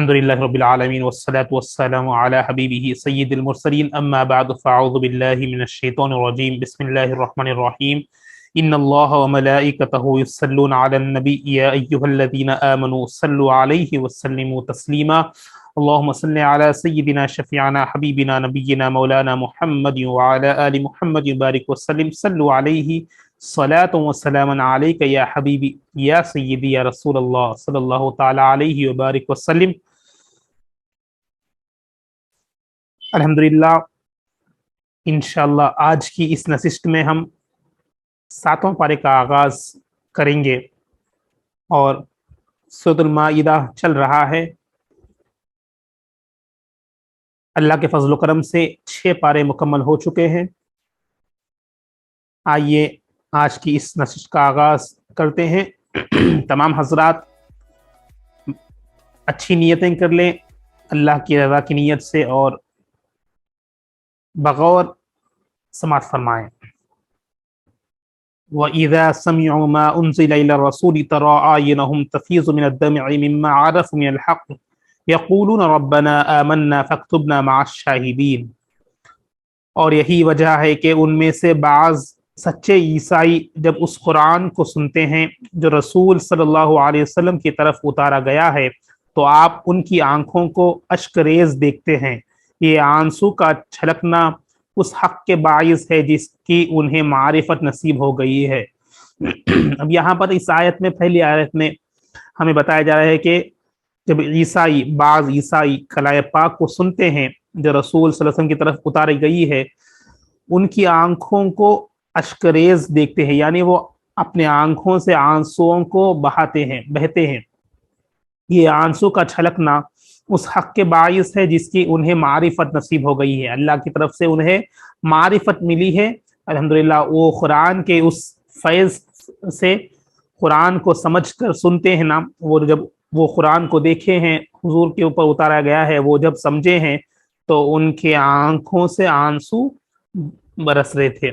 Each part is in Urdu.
الحمد لله رب العالمين والصلاة والسلام على حبيبه سيد المرسلين أما بعد فأعوذ بالله من الشيطان الرجيم بسم الله الرحمن الرحيم إن الله وملائكته يصلون على النبي يا أيها الذين آمنوا صلوا عليه وسلموا تسليما اللهم صل على سيدنا شفيعنا حبيبنا نبينا مولانا محمد وعلى آل محمد بارك وسلم صلوا عليه صلاة وسلام عليك يا حبيبي يا سيدي يا رسول الله صلی اللہ تعالی علیہ وبارک وسلم۔ الحمدللہ انشاءاللہ آج کی اس نشست میں ہم 7واں پارے کا آغاز کریں گے اور سورۃ المائدہ چل رہا ہے۔ اللہ کے فضل و کرم سے 6 پارے مکمل ہو چکے ہیں۔ آئیے آج کی اس نشست کا آغاز کرتے ہیں۔ تمام حضرات اچھی نیتیں کر لیں اللہ کی رضا کی نیت سے اور بغور سماعت فرمائیں۔ وَإِذَا سَمِعُوا مَا أُنزِلَ إِلَى الرَّسُولِ تَرَىٰ أَعْيُنَهُمْ تَفِيضُ مِنَ الدَّمْعِ مِمَّا عَرَفُوا مِنَ الْحَقِّ يَقُولُونَ رَبَّنَا آمَنَّا فَاكْتُبْنَا مَعَ الشَّاهِدِينَ۔ اور یہی وجہ ہے کہ ان میں سے بعض سچے عیسائی جب اس قرآن کو سنتے ہیں جو رسول صلی اللہ علیہ وسلم کی طرف اتارا گیا ہے تو آپ ان کی آنکھوں کو اشک ریز دیکھتے ہیں۔ یہ آنسو کا چھلکنا اس حق کے باعث ہے جس کی انہیں معرفت نصیب ہو گئی ہے۔ اب یہاں پر اس آیت میں پہلی آیت میں ہمیں بتایا جا رہا ہے کہ جب بعض عیسائی کلام پاک کو سنتے ہیں جو رسول صلی اللہ علیہ وسلم کی طرف اتاری گئی ہے، ان کی آنکھوں کو اشک ریز دیکھتے ہیں، یعنی وہ اپنے آنکھوں سے آنسوؤں کو بہتے ہیں۔ یہ آنسو کا چھلکنا اس حق کے باعث ہے جس کی انہیں معرفت نصیب ہو گئی ہے، اللہ کی طرف سے انہیں معرفت ملی ہے۔ الحمدللہ وہ قرآن کے اس فیض سے قرآن کو سمجھ کر سنتے ہیں نا، وہ جب وہ قرآن کو دیکھے ہیں حضور کے اوپر اتارا گیا ہے، وہ جب سمجھے ہیں تو ان کے آنکھوں سے آنسو برس رہے تھے۔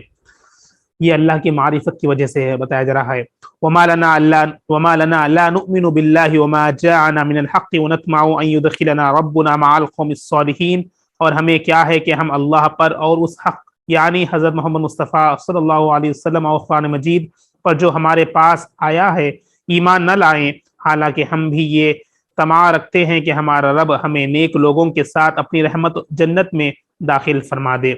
یہ اللہ کی معرفت کی وجہ سے بتایا جا رہا ہے۔ وَمَا لَنَا لَا نُؤْمِنُ بِاللَّهِ وَمَا جَاءَنَا مِنَ الْحَقِّ وَنَطْمَعُ أَن يُدْخِلَنَا رَبُّنَا مَعَ الْقَوْمِ الصَّالِحِينَ۔ اور ہمیں کیا ہے کہ ہم اللہ پر اور اس حق یعنی حضرت محمد مصطفیٰ صلی اللہ علیہ وسلم اور قرآن مجید پر جو ہمارے پاس آیا ہے ایمان نہ لائیں، حالانکہ ہم بھی یہ طمع رکھتے ہیں کہ ہمارا رب ہمیں نیک لوگوں کے ساتھ اپنی رحمت جنت میں داخل فرما دے۔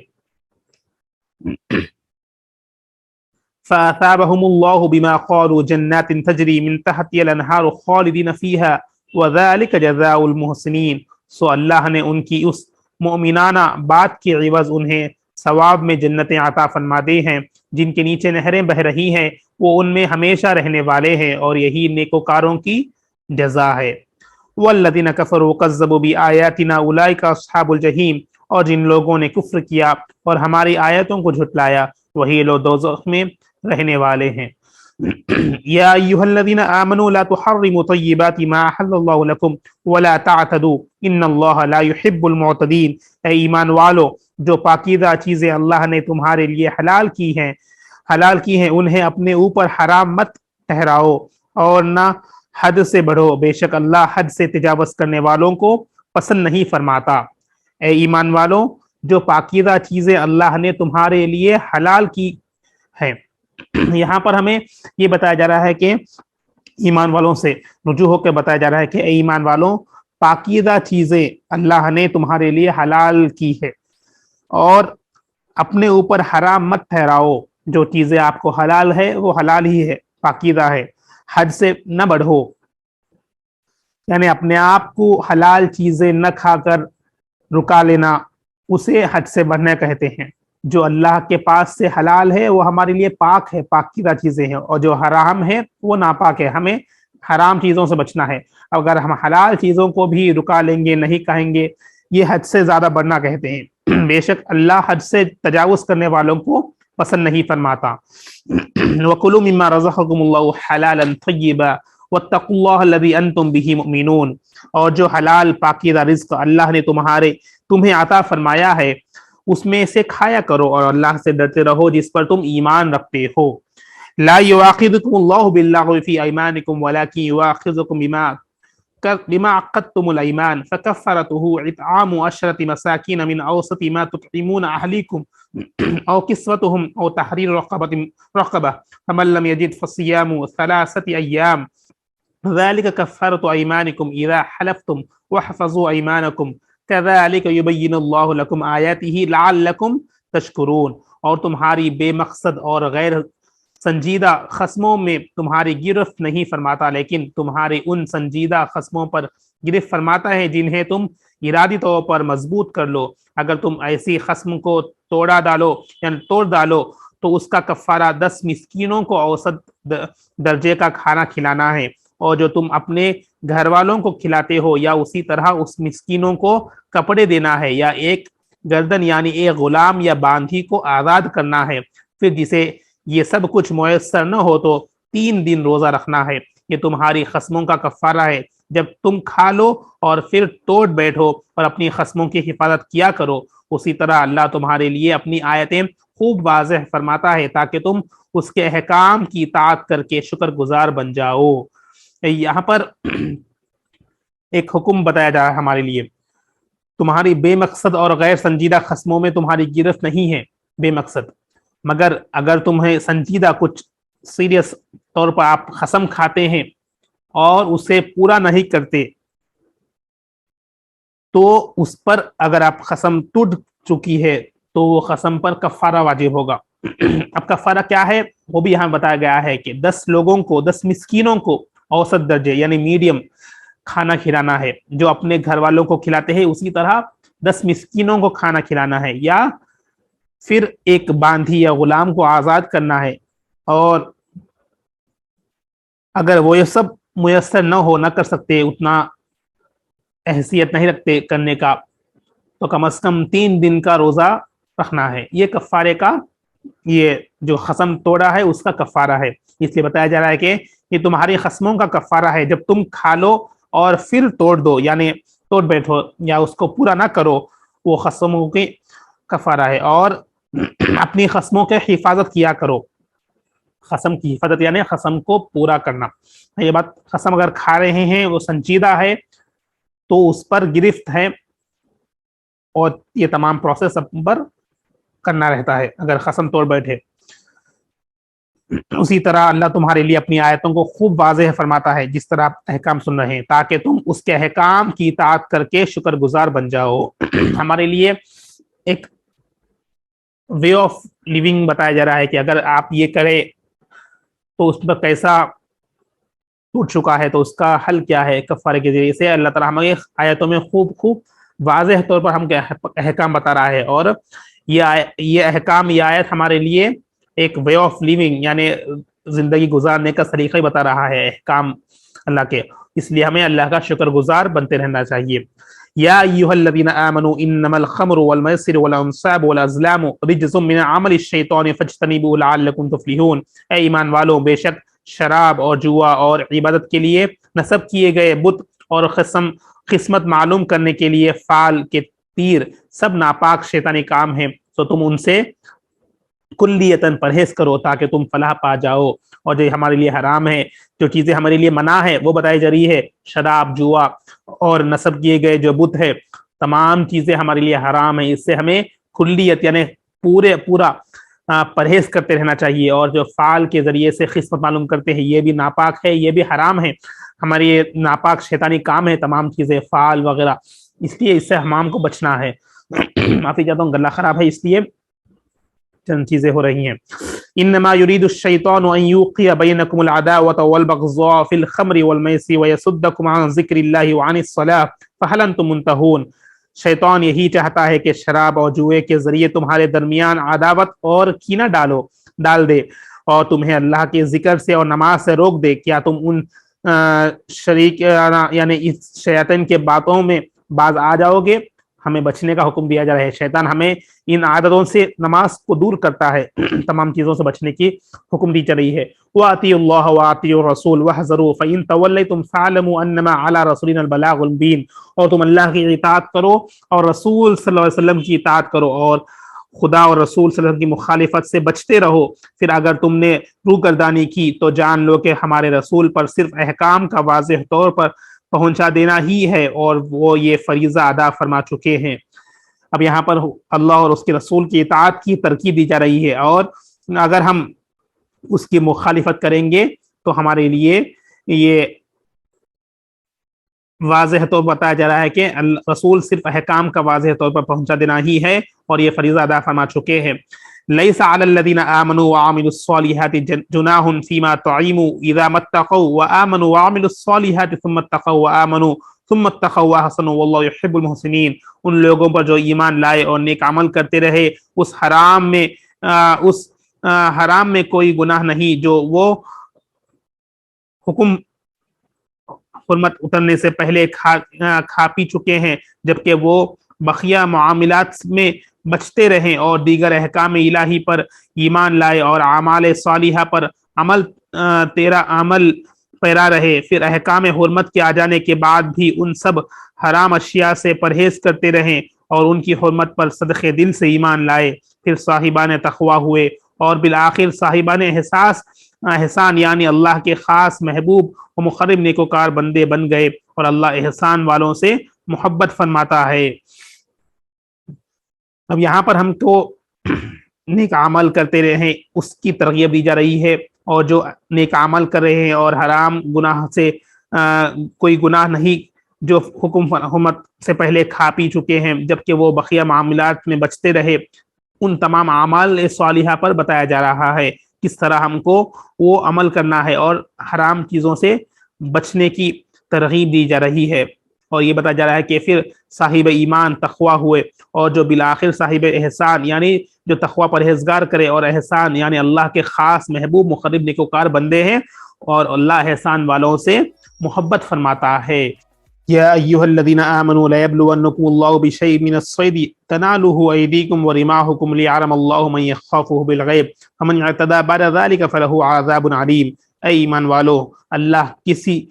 فَأَثَابَهُمُ اللَّهُ بِمَا قَالُوا جَنَّاتٍ تَجْرِي مِن تَحْتِهَا الْأَنْهَارُ خَالِدِينَ فِيهَا وَذَلِكَ جَزَاءُ الْمُحْسِنِينَ۔ سو اللہ نے ان کی اس مؤمنانہ بات کے عوض انہیں ثواب میں جنتیں عطا فرما دی ہیں جن کے نیچے نہریں بہ رہی ہیں، وہ ان میں ہمیشہ رہنے والے ہیں اور یہی نیکوکاروں کی جزا ہے۔ وَالَّذِينَ كَفَرُوا وَكَذَّبُوا بِآيَاتِنَا أُولَٰئِكَ أَصْحَابُ الْجَحِيمِ۔ اور جن لوگوں نے کفر کیا اور ہماری آیتوں کو جھٹلایا وہی لوگ دوزخ میں رہنے والے ہیں۔ یا ایھا الذین آمنوا لا تحرموا طیبات ما احل اللہ لکم ولا تعتدوا ان اللہ لا يحب المعتدین۔ اے ایمان والو، جو پاکیزہ چیزیں اللہ نے تمہارے لیے حلال کی ہیں انہیں اپنے اوپر حرام مت ٹھہراؤ اور نہ حد سے بڑھو، بے شک اللہ حد سے تجاوز کرنے والوں کو پسند نہیں فرماتا۔ اے ایمان والو، جو پاکیزہ چیزیں اللہ نے تمہارے لیے حلال کی ہیں۔ یہاں پر ہمیں یہ بتایا جا رہا ہے کہ ایمان والوں سے رجوع ہو کے بتایا جا رہا ہے کہ اے ایمان والوں، پاکیزہ چیزیں اللہ نے تمہارے لیے حلال کی ہے اور اپنے اوپر حرام مت ٹھہراؤ۔ جو چیزیں آپ کو حلال ہے وہ حلال ہی ہے، پاکیزہ ہے، حد سے نہ بڑھو، یعنی اپنے آپ کو حلال چیزیں نہ کھا کر رکا لینا، اسے حد سے بڑھنا کہتے ہیں۔ جو اللہ کے پاس سے حلال ہے وہ ہمارے لیے پاک ہے، پاکیزہ چیزیں ہیں، اور جو حرام ہے وہ ناپاک ہے، ہمیں حرام چیزوں سے بچنا ہے۔ اگر ہم حلال چیزوں کو بھی رکا لیں گے، نہیں کہیں گے، یہ حد سے زیادہ بڑھنا کہتے ہیں۔ بے شک اللہ حد سے تجاوز کرنے والوں کو پسند نہیں فرماتا۔ وَكُلُوا مِمَّا رَزَقَكُمُ اللَّهُ حَلَالًا طَيِّبًا وَاتَّقُوا اللَّهَ الَّذِي أَنتُم بِهِ مُؤْمِنُونَ۔ اور جو حلال پاکیزہ رزق اللہ نے تمہیں عطا فرمایا ہے اس میں سے کھایا کرو اور اللہ سے ڈرتے رہو جس پر تم ایمان رکھتے ہو۔ لا يؤاخذكم الله باللغو في ايمانكم ولكن يؤاخذكم بما بما عقدتم الأيمان فكفارته إطعام 10 مساكين من أوسط ما تطعمون أهليكم أو كسوتهم أو تحرير رقبة فمن لم يجد فصيام 3 أيام ذلك كفارة أيمانكم إذا حلفتم واحفظوا أيمانكم كذلك يبين الله لكم آياته لعلكم تشکرون۔ اور تمہاری بے مقصد اور غیر سنجیدہ خصموں میں تمہاری گرفت نہیں فرماتا، لیکن تمہارے ان سنجیدہ خصموں پر گرفت فرماتا ہے جنہیں تم ارادی طور پر مضبوط کر لو۔ اگر تم ایسی خصم کو توڑ ڈالو تو اس کا کفارہ 10 مسکینوں کو اوسط درجے کا کھانا کھلانا ہے، اور جو تم اپنے گھر والوں کو کھلاتے ہو یا اسی طرح اس مسکینوں کو کپڑے دینا ہے، یا ایک گردن یعنی ایک غلام یا باندھی کو آزاد کرنا ہے۔ پھر جسے یہ سب کچھ میسر نہ ہو تو 3 دن روزہ رکھنا ہے۔ یہ تمہاری خصموں کا کفارہ ہے۔ جب تم کھا لو اور پھر ٹوٹ بیٹھو اور اپنی خصموں کی حفاظت کیا کرو، اسی طرح اللہ تمہارے لیے اپنی آیتیں خوب واضح فرماتا ہے تاکہ تم اس کے احکام کی اطاعت کر کے شکر گزار بن جاؤ۔ یہاں پر ایک حکم بتایا جا رہا ہے ہمارے لیے، تمہاری بے مقصد اور غیر سنجیدہ خصموں میں تمہاری گرفت نہیں ہے بے مقصد، مگر اگر تمہیں سنجیدہ کچھ سیریس طور پر آپ قسم کھاتے ہیں اور اسے پورا نہیں کرتے تو اس پر اگر آپ قسم ٹوٹ چکی ہے تو وہ قسم پر کفارہ واجب ہوگا۔ اب کفارہ کیا ہے وہ بھی یہاں بتایا گیا ہے کہ 10 لوگوں کو 10 مسکینوں کو اوسط درجے یعنی میڈیم کھانا کھلانا ہے، جو اپنے گھر والوں کو کھلاتے ہیں اسی طرح 10 مسکینوں کو کھانا کھلانا ہے، یا پھر ایک باندھی یا غلام کو آزاد کرنا ہے۔ اور اگر وہ یہ سب میسر نہ کر سکتے، اتنا حیثیت نہیں رکھتے کرنے کا، تو کم از کم 3 دن کا روزہ رکھنا ہے۔ یہ کفارے کا، یہ جو قسم توڑا ہے اس کا کفارہ ہے۔ اس لیے بتایا جا رہا ہے کہ یہ تمہاری قسموں کا کفارہ ہے، جب تم کھا لو اور پھر توڑ دو یعنی توڑ بیٹھو یا اس کو پورا نہ کرو، وہ قسموں کی کفارہ ہے۔ اور اپنی قسموں کے حفاظت کیا کرو۔ قسم کی حفاظت یعنی قسم کو پورا کرنا۔ یہ بات، قسم اگر کھا رہے ہیں وہ سنجیدہ ہے تو اس پر گرفت ہے، اور یہ تمام پروسیس پر کرنا رہتا ہے اگر قسم توڑ بیٹھے۔ اسی طرح اللہ تمہارے لیے اپنی آیتوں کو خوب واضح فرماتا ہے جس طرح آپ احکام سن رہے ہیں، تاکہ تم اس کے احکام کی اطاعت کر کے شکر گزار بن جاؤ۔ ہمارے لیے ایک وے آف لیونگ بتایا جا رہا ہے کہ اگر آپ یہ کریں تو اس پر کیسا ٹوٹ چکا ہے تو اس کا حل کیا ہے۔ کفارے کے ذریعے سے اللہ تعالیٰ ہمیں آیتوں میں خوب واضح طور پر ہم کے احکام بتا رہا ہے، اور یہ احکام، یہ آیت ہمارے لیے ایک وے آف لیونگ یعنی زندگی گزارنے کا طریقہ ہی بتا رہا ہے احکام اللہ کے۔ اس لیے ہمیں اللہ کا شکر گزار بنتے رہنا چاہیے۔ یا ایھا الذین آمنوا انما الخمر والمیسر والانصاب والازلام رجس من عمل الشیطان فاجتنبوہ لعلکم تفلحون۔ اے ایمان والو، بے شک شراب اور جوا اور عبادت کے لیے نصب کیے گئے بت اور قسمت معلوم کرنے کے لیے فال کے تیر سب ناپاک شیطانی کام ہیں، تو تم ان سے کلیتاً پرہیز کرو تاکہ تم فلاح پا جاؤ۔ اور جو ہمارے لیے حرام ہے، جو چیزیں ہمارے لیے منع ہے وہ بتائی جا رہی ہے، شراب، جوا اور نصب کیے گئے جو بت ہے، تمام چیزیں ہمارے لیے حرام ہیں۔ اس سے ہمیں کلیت یعنی پورا پرہیز کرتے رہنا چاہیے۔ اور جو فعال کے ذریعے سے قسمت معلوم کرتے ہیں یہ بھی ناپاک ہے، یہ بھی حرام ہے، ہماری یہ ناپاک شیطانی کام ہے تمام چیزیں فعال وغیرہ، اس لیے اس سے ہمام کو بچنا ہے۔ معافی چاہتا ہوں، گلا خراب ہے اس لیے چند چیزیں ہو رہی ہیں۔ انما يريد الشيطان ان يوقع بينكم العداوة والبغضاء في الخمر والميسر ويصدكم عن ذكر الله وعن الصلاة فهل انتم منتهون۔ شیطان یہی چاہتا ہے کہ شراب اور جوئے کے ذریعے تمہارے درمیان عداوت اور کینہ ڈال دے اور تمہیں اللہ کے ذکر سے اور نماز سے روک دے۔ کیا تم ان شریک یعنی اس شیاطین کے باتوں میں باز آ جاؤ گے؟ ہمیں بچنے کا حکم دیا جا رہا ہے۔ شیطان ہمیں ان عادتوں سے، نماز کو دور کرتا ہے، تمام چیزوں سے بچنے کی حکم دی جا رہی ہے۔ وَأَطِيعُوا اللَّهَ وَأَطِيعُوا الرَّسُولَ وَاحْذَرُوا فَإِن تَوَلَّيْتُمْ فَاعْلَمُوا أَنَّمَا عَلَىٰ رَسُولِنَا الْبَلَاغُ الْمُبِينُ۔ اور تم اللہ کی اطاعت کرو اور رسول صلی اللہ علیہ وسلم کی اطاعت کرو اور خدا اور رسول صلی اللہ علیہ وسلم کی مخالفت سے بچتے رہو۔ پھر اگر تم نے روگردانی کی تو جان لو کہ ہمارے رسول پر صرف احکام کا واضح طور پر پہنچا دینا ہی ہے اور وہ یہ فریضہ ادا فرما چکے ہیں۔ اب یہاں پر اللہ اور اس کے رسول کی اطاعت کی ترغیب دی جا رہی ہے، اور اگر ہم اس کی مخالفت کریں گے تو ہمارے لیے یہ واضح طور پر بتایا جا رہا ہے کہ رسول صرف احکام کا واضح طور پر پہنچا دینا ہی ہے اور یہ فریضہ ادا فرما چکے ہیں۔ لیس علی الذین آمنوا وعملوا الصالحات جناح فیما طعموا اذا ما اتقوا وآمنوا وعملوا الصالحات ثم اتقوا وآمنوا ثم اتقوا واحسنوا واللہ يحب المحسنین۔ ان لوگوں پر جو ایمان لائے اور نیک عمل کرتے رہے، اس حرام میں کوئی گناہ نہیں جو وہ حکم حرمت اترنے سے پہلے کھا پی چکے ہیں، جبکہ وہ بقیہ معاملات میں بچتے رہیں اور دیگر احکام الہی پر ایمان لائے اور اعمال صالحہ پر عمل پیرا رہے، پھر احکام حرمت کے آ جانے کے بعد بھی ان سب حرام اشیاء سے پرہیز کرتے رہیں اور ان کی حرمت پر صدق دل سے ایمان لائے، پھر صاحبان تقوی ہوئے اور بالآخر صاحبان احسان یعنی اللہ کے خاص محبوب و مقرب نیکوکار بندے بن گئے، اور اللہ احسان والوں سے محبت فرماتا ہے۔ اب یہاں پر ہم کو نیک عمل کرتے رہیں اس کی ترغیب دی جا رہی ہے، اور جو نیک عمل کر رہے ہیں اور حرام گناہ سے کوئی گناہ نہیں جو حکم حرمت سے پہلے کھا پی چکے ہیں، جبکہ وہ بقیہ معاملات میں بچتے رہے، ان تمام اعمال صالحہ پر بتایا جا رہا ہے کس طرح ہم کو وہ عمل کرنا ہے، اور حرام چیزوں سے بچنے کی ترغیب دی جا رہی ہے، اور یہ بتایا جا رہا ہے کہ پھر صاحب ایمان تقوی ہوئے، اور جو بالآخر صاحب احسان یعنی جو تقوی پرہیزگار کرے اور احسان یعنی اللہ کے خاص محبوب مقرب نیکوکار بندے ہیں، اور اللہ احسان والوں سے محبت فرماتا ہے۔ یا ایھا الذین آمنوا لیبلونکم اللہ بشیء من الصید تنالہ ایدیکم ورماحکم لیعلم اللہ من یخافہ بالغیب فمن اعتدی بعد ذلک فلہ عذاب علیم۔ اے ایمان والو، اللہ کسی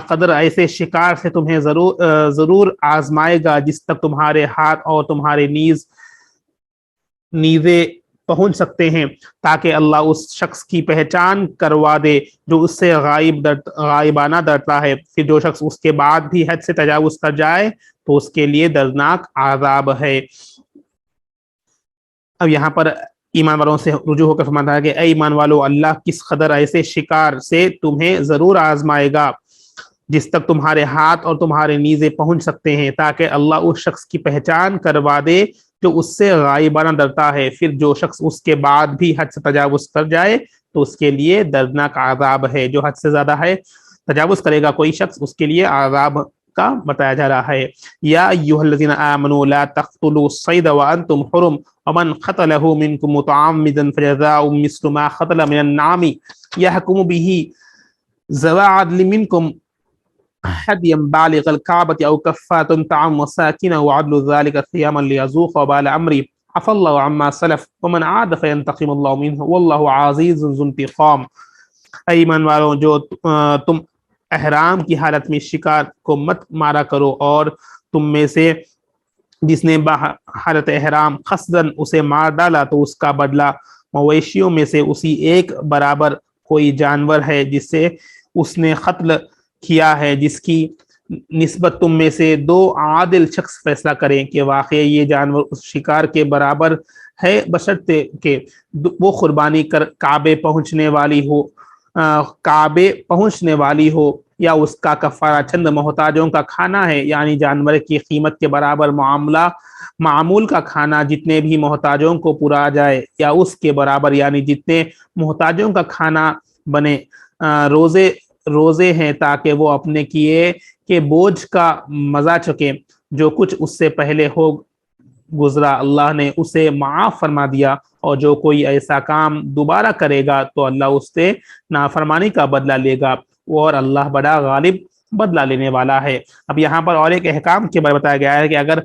قدر ایسے شکار سے تمہیں ضرور آزمائے گا جس تک تمہارے ہاتھ اور تمہارے نیزے پہنچ سکتے ہیں، تاکہ اللہ اس شخص کی پہچان کروا دے جو اس سے غائبانہ ڈرتا ہے، پھر جو شخص اس کے بعد بھی حد سے تجاوز کر جائے تو اس کے لیے دردناک عذاب ہے۔ اب یہاں پر ایمان والوں سے رجوع ہو کر فرماتا ہے کہ اے ایمان والو، اللہ کس قدر ایسے شکار سے تمہیں ضرور آزمائے گا جس تک تمہارے ہاتھ اور تمہارے نیزے پہنچ سکتے ہیں، تاکہ اللہ اس شخص کی پہچان کروا دے جو اس سے غائبانہ ڈرتا ہے، پھر جو شخص اس کے بعد بھی حد سے تجاوز کر جائے تو اس کے لیے دردناک عذاب ہے۔ جو حد سے زیادہ ہے تجاوز کرے گا کوئی شخص، اس کے لیے عذاب کا بتایا جا رہا ہے۔ یا ایھا الذین آمنوا لا تقتلوا الصید وانتم حرم ومن قتلہ منکم متعمدا فجزاء مثل ما قتل من النعم یحکم بہ ذوی عدل منکم حدیا بالغ الکعبۃ او کفارۃ طعام مساکین وعدل ذلک صیاما لیذوق وبال امرہ عفا اللہ عما سلف ومن عاد فینتقم اللہ منہ واللہ عزیز ذو انتقام۔ اے ایمان والوں، جو تم احرام کی حالت میں شکار کو مت مارا کرو، اور تم میں سے جس نے حالت احرام قصداً اسے مار ڈالا تو اس کا بدلہ مویشیوں میں سے اسی ایک برابر کوئی جانور ہے جس سے اس نے قتل کیا ہے، جس کی نسبت تم میں سے دو عادل شخص فیصلہ کریں کہ واقعی یہ جانور اس شکار کے برابر ہے، بشرطے کہ وہ قربانی کر کعبے پہنچنے والی ہو یا اس کا کفارہ چند محتاجوں کا کھانا ہے، یعنی جانور کی قیمت کے برابر معمول کا کھانا جتنے بھی محتاجوں کو پورا جائے، یا اس کے برابر یعنی جتنے محتاجوں کا کھانا بنے۔ روزے ہیں تاکہ وہ اپنے کیے کے بوجھ کا مزہ چکے، جو کچھ اس سے پہلے ہو گزرا اللہ نے اسے معاف فرما دیا، اور جو کوئی ایسا کام دوبارہ کرے گا تو اللہ اس سے نافرمانی کا بدلہ لے گا، اور اللہ بڑا غالب بدلہ لینے والا ہے۔ اب یہاں پر اور ایک احکام کے بارے بتایا گیا ہے کہ اگر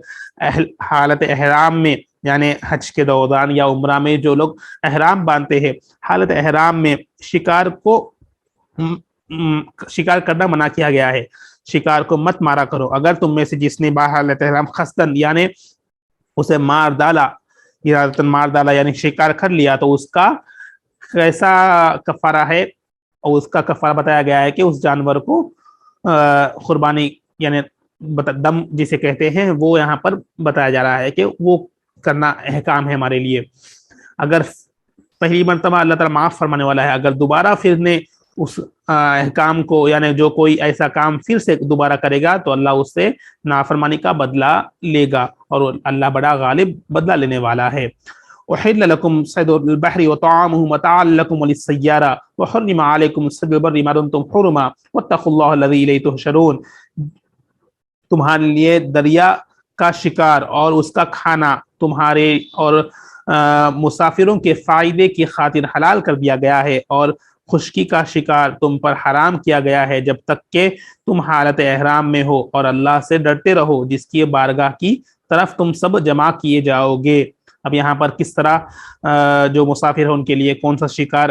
حالت احرام میں یعنی حج کے دوران یا عمرہ میں جو لوگ احرام باندھتے ہیں، حالت احرام میں شکار کرنا منع کیا گیا ہے، شکار کو مت مارا کرو۔ اگر تم میں سے جس نے حالت احرام قصداً یعنی اسے مار ڈالا یعنی شکار کر لیا تو اس کا کیسا کفارہ ہے، اور اس کا کفارہ بتایا گیا ہے کہ اس جانور کو قربانی یعنی دم جسے کہتے ہیں وہ یہاں پر بتایا جا رہا ہے کہ وہ کرنا احکام ہے ہمارے لیے. اگر پہلی مرتبہ اللہ تعالیٰ معاف فرمانے والا ہے، اگر دوبارہ پھر نے اس احکام کو یعنی جو کوئی ایسا کام پھر سے دوبارہ کرے گا تو اللہ اس سے نافرمانی کا بدلہ لے گا، اور اللہ بڑا غالب بدلہ لینے والا ہے. احل لكم صيد البحر وطعامه متاعا لكم وللسيارة وحرم عليكم صيد البر ما دمتم حرما واتقوا الله الذي إليه تحشرون. تمہارے لیے دریا کا شکار اور اس کا کھانا تمہارے اور مسافروں کے فائدے کی خاطر حلال کر دیا گیا ہے، اور خشکی کا شکار تم پر حرام کیا گیا ہے جب تک کہ تم حالت احرام میں ہو، اور اللہ سے ڈرتے رہو جس کی بارگاہ کی طرف تم سب جمع کیے جاؤ گے. اب یہاں پر کس طرح جو مسافر ہیں ان کے لیے کون سا شکار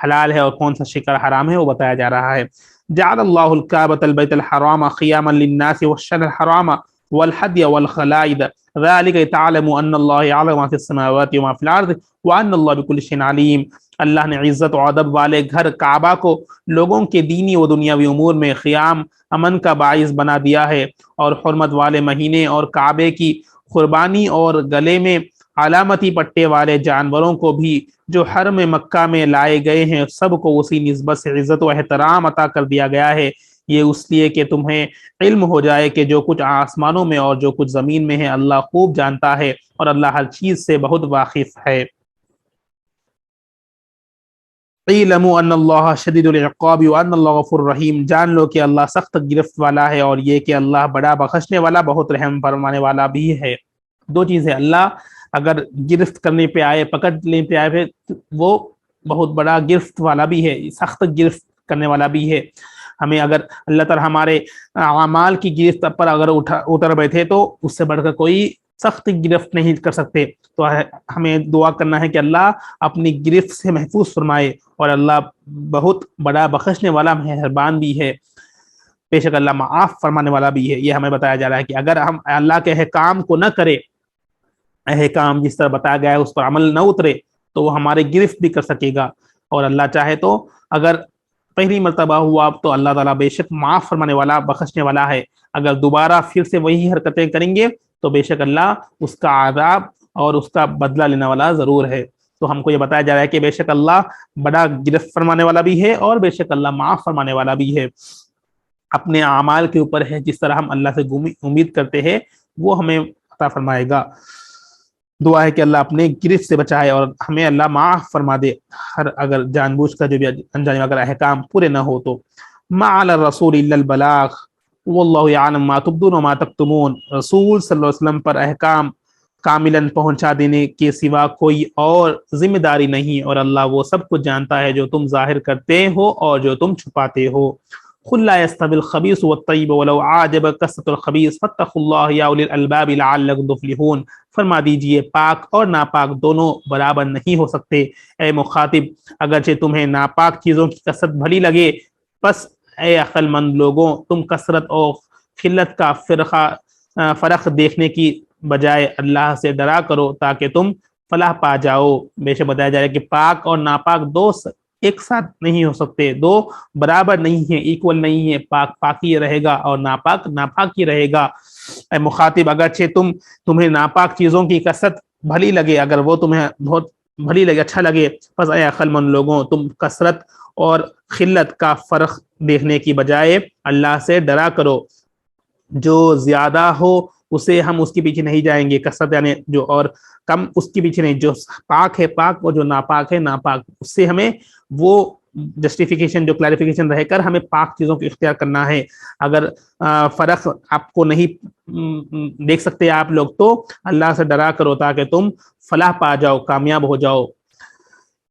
حلال ہے اور کون سا شکار حرام ہے وہ بتایا جا رہا ہے. جعل اللہ الکعبۃ البیت الحرام قیاما للناس والشهر الحرام والحدی والخلائد ذلك لتعلموا ان اللہ یعلم ما فی السماوات وما فی الارض وان اللہ بکل شیء علیم. اللہ نے عزت و ادب والے گھر کعبہ کو لوگوں کے دینی و دنیاوی امور میں قیام امن کا باعث بنا دیا ہے، اور حرمت والے مہینے اور کعبے کی قربانی اور گلے میں علامتی پٹے والے جانوروں کو بھی جو حرم مکہ میں لائے گئے ہیں سب کو اسی نسبت سے عزت و احترام عطا کر دیا گیا ہے. یہ اس لیے کہ تمہیں علم ہو جائے کہ جو کچھ آسمانوں میں اور جو کچھ زمین میں ہے اللہ خوب جانتا ہے، اور اللہ ہر چیز سے بہت واقف ہے. اعلموا ان اللہ شدید العقاب وان اللہ غفور رحیم. جان لو کہ اللہ سخت گرفت والا ہے، اور یہ کہ اللہ بڑا بخشنے والا بہت رحم فرمانے والا بھی ہے. دو چیزیں، اللہ اگر گرفت کرنے پہ آئے پکڑ لینے پہ آئے وہ بہت بڑا گرفت والا بھی ہے، سخت گرفت کرنے والا بھی ہے. ہمیں اگر اللہ تعالیٰ ہمارے اعمال کی گرفت پر اگر اتر بیٹھے تو اس سے بڑھ کر کوئی سخت گرفت نہیں کر سکتے. تو ہمیں دعا کرنا ہے کہ اللہ اپنی گرفت سے محفوظ فرمائے، اور اللہ بہت بڑا بخشنے والا مہربان بھی ہے، بے شک اللہ معاف فرمانے والا بھی ہے. یہ ہمیں بتایا جا رہا ہے کہ اگر ہم اللہ کے احکام کو نہ کرے، احکام جس طرح بتایا گیا ہے اس پر عمل نہ اترے تو وہ ہمارے گرفت بھی کر سکے گا، اور اللہ چاہے تو اگر پہلی مرتبہ ہوا تو اللہ تعالیٰ بے شک معاف فرمانے والا بخشنے والا ہے. اگر دوبارہ پھر سے وہی حرکتیں کریں گے تو بے شک اللہ اس کا عذاب اور اس کا بدلہ لینے والا ضرور ہے. تو ہم کو یہ بتایا جا رہا ہے کہ بے شک اللہ بڑا گرفت فرمانے والا بھی ہے، اور بے شک اللہ معاف فرمانے والا بھی ہے. اپنے اعمال کے اوپر ہے، جس طرح ہم اللہ سے امید کرتے ہیں وہ ہمیں عطا فرمائے گا. دعا ہے کہ اللہ اپنے گرفت سے بچائے اور ہمیں اللہ معاف فرما دے ہر اگر جان بوجھ کر جو بھی انجانے اگر احکام پورے نہ ہو تو. ما علی الرسول الا البلاغ واللہ یعلم ما تبدون وما تکتمون. رسول صلی اللہ علیہ وسلم پر احکام کاملاً پہنچا دینے کے سوا کوئی اور ذمہ داری نہیں، اور اللہ وہ سب کچھ جانتا ہے جو تم ظاہر کرتے ہو اور جو تم چھپاتے ہو. قل لا يستوي الخبيث والطيب ولو عاجبك كثرة الخبيث فاتقوا الله يا اولي الالباب لعلكم تفلحون. فرما دیجئے پاک اور ناپاک دونوں برابر نہیں ہو سکتے. اے مخاطب، اگرچہ تمہیں ناپاک چیزوں کی کثرت بھلی لگے، پس اے عقل مند لوگوں تم کثرت اور قلت کا فرق دیکھنے کی بجائے اللہ سے ڈرا کرو تاکہ تم فلاح پا جاؤ. بے شک بتایا جائے کہ پاک اور ناپاک دو ایک ساتھ نہیں ہو سکتے، دو برابر نہیں ہیں، ایکول نہیں ہے. پاک پاک ہی رہے گا اور ناپاک ناپاک ہی رہے گا. اے مخاطب، اگرچہ تمہیں ناپاک چیزوں کی کثرت بھلی لگے، اگر وہ تمہیں بہت بھلی لگے، اچھا لگے، پس اے عقل مند لوگوں تم کثرت اور قلت کا فرق دیکھنے کی بجائے اللہ سے ڈرا کرو. جو زیادہ ہو اسے ہم اس کے پیچھے نہیں جائیں گے، کثرت یعنی جو، اور کم اس کے پیچھے نہیں. جو پاک ہے پاک، اور جو ناپاک ہے ناپاک. اس سے ہمیں وہ جسٹیفیکیشن جو کلیریفیکیشن رہ کر ہمیں پاک چیزوں کو اختیار کرنا ہے. اگر فرق آپ کو نہیں دیکھ سکتے آپ لوگ تو اللہ سے ڈرا کرو تاکہ تم فلاح پا جاؤ، کامیاب ہو جاؤ.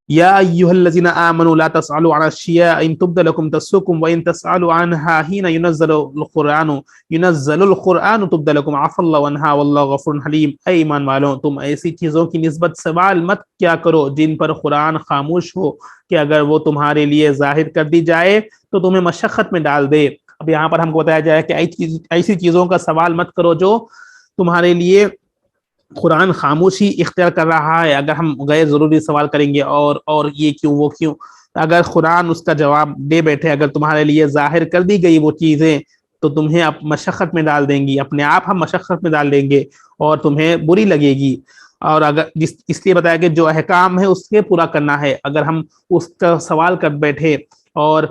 یا ایھا الذین آمنوا لا تسألوا عن اشیاء ان تبد لکم تسؤکم وان تسألوا عنها حین ينزل القرآن تبد لکم عفا اللہ عنہا واللہ غفور حلیم. اے ایمان والوں، تم ایسی چیزوں کی نسبت سوال مت کیا کرو جن پر قرآن خاموش ہو کہ اگر وہ تمہارے لیے ظاہر کر دی جائے تو تمہیں مشقت میں ڈال دے. اب یہاں پر ہم کو بتایا جائے کہ ایسی چیزوں کا سوال مت کرو جو تمہارے لیے قرآن خاموشی اختیار کر رہا ہے. اگر ہم غیر ضروری سوال کریں گے اور یہ کیوں وہ کیوں اگر قرآن اس کا جواب دے بیٹھے، اگر تمہارے لیے ظاہر کر دی گئی وہ چیزیں تو تمہیں مشقت میں ڈال دیں گی، اپنے آپ ہم مشقت میں ڈال دیں گے اور تمہیں بری لگے گی۔ اور اگر اس لیے بتایا کہ جو احکام ہے اس کے پورا کرنا ہے، اگر ہم اس کا سوال کر بیٹھے اور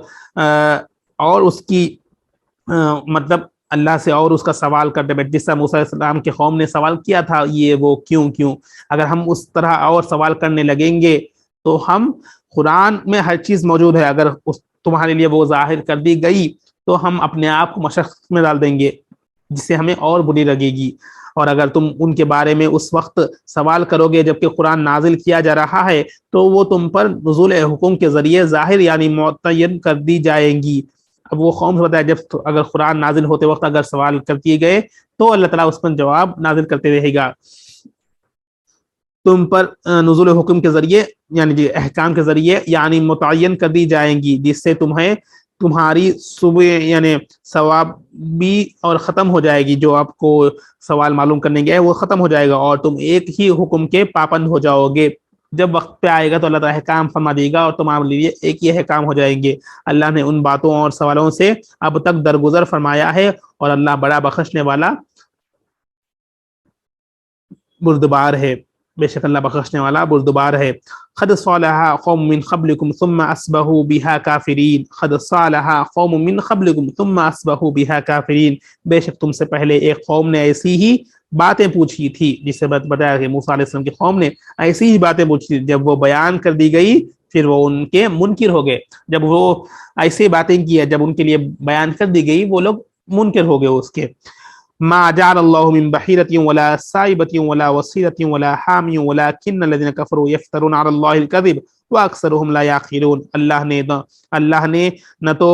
اس کی مطلب اللہ سے اور اس کا سوال کرتے بیٹھے، جس طرح موسیٰ علیہ السلام کی قوم نے سوال کیا تھا یہ وہ کیوں، اگر ہم اس طرح اور سوال کرنے لگیں گے تو ہم قرآن میں ہر چیز موجود ہے، اگر تمہارے لیے وہ ظاہر کر دی گئی تو ہم اپنے آپ کو مشقت میں ڈال دیں گے جس سے ہمیں اور بری لگے گی۔ اور اگر تم ان کے بارے میں اس وقت سوال کرو گے جبکہ قرآن نازل کیا جا رہا ہے تو وہ تم پر نزول حکم کے ذریعے ظاہر یعنی متعین کر دی جائیں گی۔ اب وہ قوم سے بتایا جب اگر قرآن نازل ہوتے وقت اگر سوال کر دیے گئے تو اللہ تعالیٰ اس پر جواب نازل کرتے رہے گا، تم پر نزول حکم کے ذریعے یعنی احکام کے ذریعے یعنی متعین کر دی جائیں گی، جس سے تمہیں تمہاری صبح یعنی ثواب بھی اور ختم ہو جائے گی، جو آپ کو سوال معلوم کرنے گئے وہ ختم ہو جائے گا اور تم ایک ہی حکم کے پابند ہو جاؤ گے۔ جب وقت پہ آئے گا تو اللہ تعالیٰ احکام فرما دے گا اور تمہارے لیے ایک ہی احکام ہو جائیں گے۔ اللہ نے ان باتوں اور سوالوں سے اب تک درگزر فرمایا ہے اور اللہ بڑا بخشنے والا بردبار ہے، بے شک اللہ بخشنے والا بردبار ہے۔ قد صالحا قوم من قبلكم ثم اصبحوا بها كافرين، قد صالحا قوم من قبلكم ثم اصبحوا بها كافرين، بے شک تم سے پہلے ایک قوم نے ایسی ہی باتیں پوچھی تھی، جس سے بتایا کہ موسیٰ علیہ السلام کی قوم نے ایسی ہی باتیں پوچھی تھی، جب وہ بیان کر دی گئی پھر وہ ان کے منکر ہو گئے۔ جب وہ ایسی باتیں کی ہے، جب ان کے لیے بیان کر دی گئی وہ لوگ منکر ہو گئے اس کے۔ ما جعل الله من بحيرة ولا سائبة ولا وصيلة ولا حام ولكن الذين كفروا يفترون على الله الكذب واكثرهم لا يعقلون، اللہ نے نہ تو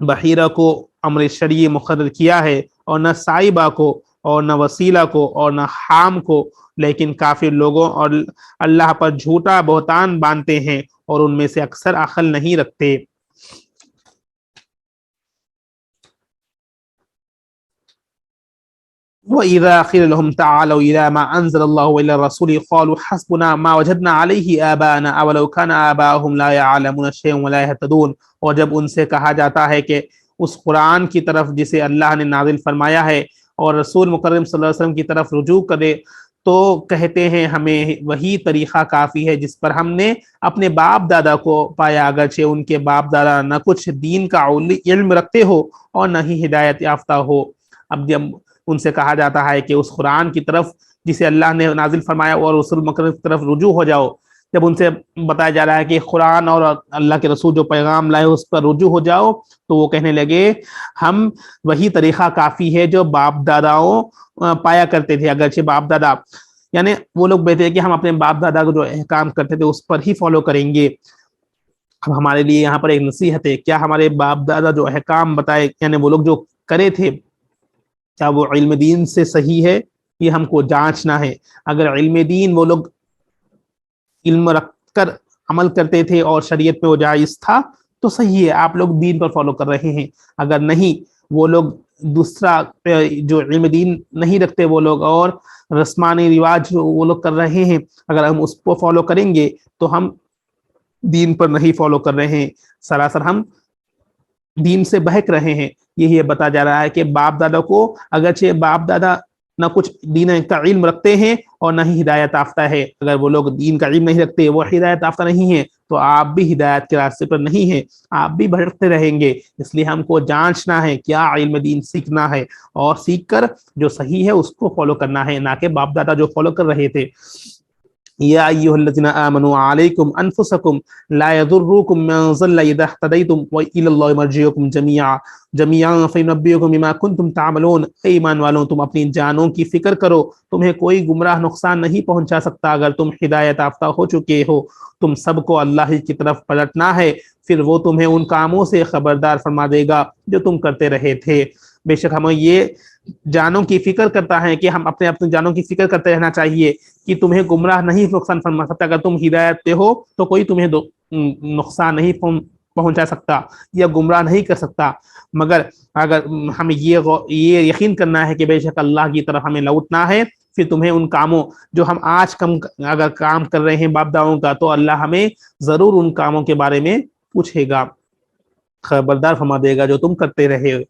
بحیرہ کو امر شرعی مقرر کیا ہے اور نہ سائبہ کو اور نہ وسیلہ کو اور نہ حام کو، لیکن کافر لوگوں اور اللہ پر جھوٹا بہتان باندھتے ہیں اور ان میں سے اکثر عقل نہیں رکھتے۔ وَإِذَا قِيلَ لَهُمْ تَعَالَوْا إِلَى مَا أَنزَلَ اللَّهُ وَإِلَى الرَّسُولِ قَالُوا حَسْبُنَا مَا وَجَدْنَا عَلَيْهِ آبَاءَنَا أَوَلَوْ كَانَ آبَاؤُهُمْ لَا يَعْلَمُونَ شَيْئًا وَلَا يَهْتَدُونَ، اور جب ان سے کہا جاتا ہے کہ اس قرآن کی طرف جسے اللہ نے نازل فرمایا ہے اور رسول مکرم صلی اللہ علیہ وسلم کی طرف رجوع کرے تو کہتے ہیں ہمیں وہی طریقہ کافی ہے جس پر ہم نے اپنے باپ دادا کو پایا، اگرچہ ان کے باپ دادا نہ کچھ دین کا علم رکھتے ہو اور نہ ہی ہدایت یافتہ ہو۔ اب جب ان سے کہا جاتا ہے کہ اس قرآن کی طرف جسے اللہ نے نازل فرمایا اور رسول مکرم کی طرف رجوع ہو جاؤ، جب ان سے بتایا جا رہا ہے کہ قرآن اور اللہ کے رسول جو پیغام لائے اس پر رجوع ہو جاؤ، تو وہ کہنے لگے ہم وہی طریقہ کافی ہے جو باپ داداؤں پایا کرتے تھے، اگرچہ باپ دادا یعنی وہ لوگ بیٹھے ہیں کہ ہم اپنے باپ دادا کو جو احکام کرتے تھے اس پر ہی فالو کریں گے۔ اب ہمارے لیے یہاں پر ایک نصیحت ہے، کیا ہمارے باپ دادا جو احکام بتائے یعنی وہ لوگ جو کرے تھے کیا وہ علم دین سے صحیح ہے؟ یہ ہم کو جانچنا ہے۔ اگر علم دین وہ لوگ علم رکھ کر عمل کرتے تھے اور شریعت میں وہ جائز تھا تو صحیح ہے، آپ لوگ دین پر فالو کر رہے ہیں۔ اگر نہیں، وہ لوگ دوسرا جو علم دین نہیں رکھتے وہ لوگ اور رسمانی رواج وہ لوگ کر رہے ہیں، اگر ہم اس کو فالو کریں گے تو ہم دین پر نہیں فالو کر رہے ہیں، سراسر ہم دین سے بہک رہے ہیں۔ یہی بتا جا رہا ہے کہ باپ دادا کو اگرچہ باپ دادا نہ کچھ دین کا علم رکھتے ہیں اور نہ ہی ہدایت یافتہ ہے، اگر وہ لوگ دین کا علم نہیں رکھتے، وہ ہدایت یافتہ نہیں ہے تو آپ بھی ہدایت کے راستے پر نہیں ہیں، آپ بھی بھٹکتے رہیں گے۔ اس لیے ہم کو جانچنا ہے، کیا علم دین سیکھنا ہے اور سیکھ کر جو صحیح ہے اس کو فالو کرنا ہے، نہ کہ باپ دادا جو فالو کر رہے تھے۔ یا ایھا الذین آمنوا علیکم انفسکم لا یضرکم من ضل اذا اہتدیتم والی اللہ مرجعکم جمیعا فینبئکم بما کنتم تعملون، اے ایمان والوں تم اپنی جانوں کی فکر کرو، تمہیں کوئی گمراہ نقصان نہیں پہنچا سکتا اگر تم ہدایت یافتہ ہو چکے ہو، تم سب کو اللہ کی طرف پلٹنا ہے، پھر وہ تمہیں ان کاموں سے خبردار فرما دے گا جو تم کرتے رہے تھے۔ بے شک ہمیں یہ جانوں کی فکر کرتا ہے کہ ہم اپنے جانوں کی فکر کرتے رہنا چاہیے کہ تمہیں گمراہ نہیں نقصان فرما سکتا، اگر تم ہدایت پہ ہو تو کوئی تمہیں نقصان نہیں پہنچا سکتا یا گمراہ نہیں کر سکتا، مگر اگر ہمیں یہ یقین کرنا ہے کہ بے شک اللہ کی طرف ہمیں لوٹنا ہے، پھر تمہیں ان کاموں جو ہم آج اگر کام کر رہے ہیں باپ داؤں کا، تو اللہ ہمیں ضرور ان کاموں کے بارے میں پوچھے گا، خبردار فرما دے گا جو تم کرتے رہے ہو۔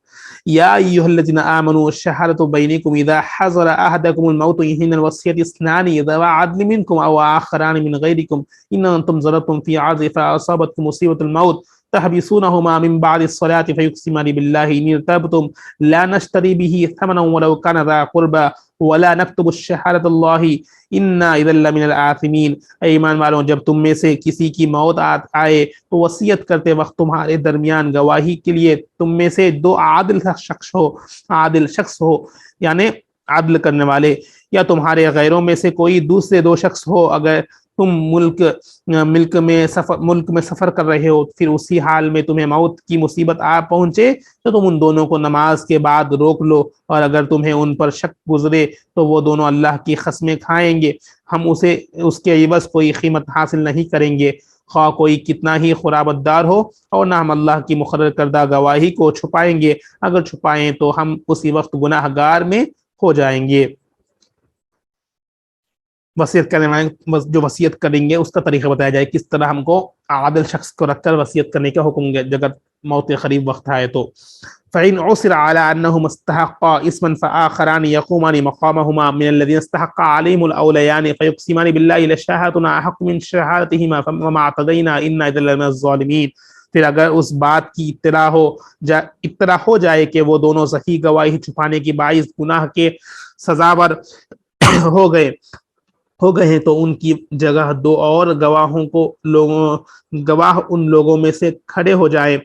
یا ایھا الذین آمنوا شہادۃ بینکم اذا حضر احدکم الموت حین الوصیۃ اثنان ذوا عدل منکم او آخران من غیرکم ان انتم ضربتم فی عرض فاصابتکم مصیبۃ الموت تحبسونہما من بعد الصلاۃ فیقسمان باللہ ان ارتبتم لا نشتری بہ ثمنا ولو کان ذا قربى ولا نکتب الشہادۃ اللہ انا اذا لمن الآثمین۔ اے ایمان والوں، جب تم میں سے کسی کی موت آئے تو وصیت کرتے وقت تمہارے درمیان گواہی کے لیے تم میں سے دو عادل شخص ہو یعنی عدل کرنے والے، یا تمہارے غیروں میں سے کوئی دوسرے دو شخص ہو۔ اگر تم ملک میں سفر کر رہے ہو، پھر اسی حال میں تمہیں موت کی مصیبت آ پہنچے تو تم ان دونوں کو نماز کے بعد روک لو، اور اگر تمہیں ان پر شک گزرے تو وہ دونوں اللہ کی قسمیں کھائیں گے، ہم اس کے عوض کوئی قیمت حاصل نہیں کریں گے، خواہ کوئی کتنا ہی خرابت دار ہو، اور نہ ہم اللہ کی مقرر کردہ گواہی کو چھپائیں گے، اگر چھپائیں تو ہم اسی وقت گناہ گار میں ہو جائیں گے۔ وصیت کرنے والے جو وصیت کریں گے اس کا طریقہ بتایا جائے، کس طرح ہم کو عادل شخص کو رکھ کر وصیت کرنے کا حکم جب موت کے قریب وقت آئے تو۔ فَإِنْ عُثِرَ عَلَىٰ أَنَّهُمَا اسْتَحَقَّا إِثْمًا فَآخَرَانِ يَقُومَانِ مَقَامَهُمَا مِنَ الَّذِينَ اسْتَحَقَّ عَلَيْهِمُ الْأَوْلَيَانِ فَيُقْسِمَانِ بِاللَّهِ لَشَهَادَتُنَا أَحَقُّ مِنْ شَهَادَتِهِمَا وَمَا اعْتَدَيْنَا إِنَّا إِذًا لَّمِنَ الظَّالِمِينَ۔ پھر اگر اس بات کی اطلاع ہو جائے کہ وہ دونوں صحیح گواہی چھپانے کی باعث گناہ کے سزاور ہو گئے ہیں، تو ان کی جگہ دو اور گواہ ان لوگوں میں سے کھڑے ہو جائیں